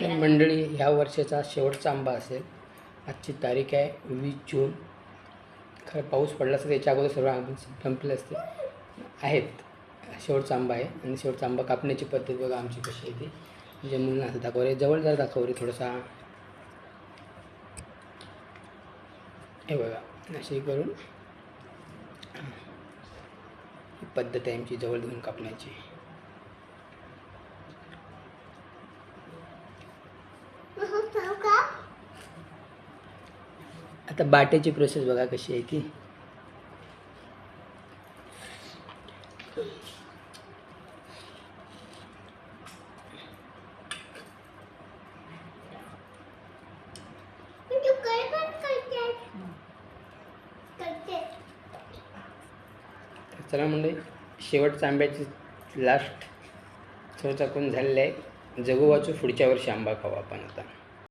मंडळी, ह्या वर्षाचा शेवटचा आंबा असेल. आजची तारीख आहे 20 जून. खरं पाऊस पडला असता त्याच्या अगोदर सर्व आंबे संपले असते. आहेत, शेवटचा आंबा आहे. आणि शेवटचा आंबा कापण्याची पद्धत बघा आमची कशी आहे ती. म्हणजे मुलांना असं दाखव रे, जवळ जरा दाखव रे थोडासा. हे बघा, अशी करून ही पद्धत आहे आमची जवळ घेऊन कापण्याची. आता बाट्याची प्रोसेस बघा कशी आहे ती. चला म्हणजे शेवटच्या आंब्याची लास्ट शेवटचा कोण झालेला आहे. जगू वाचू पुढच्या वर्षी आंबा खाऊ आपण आता.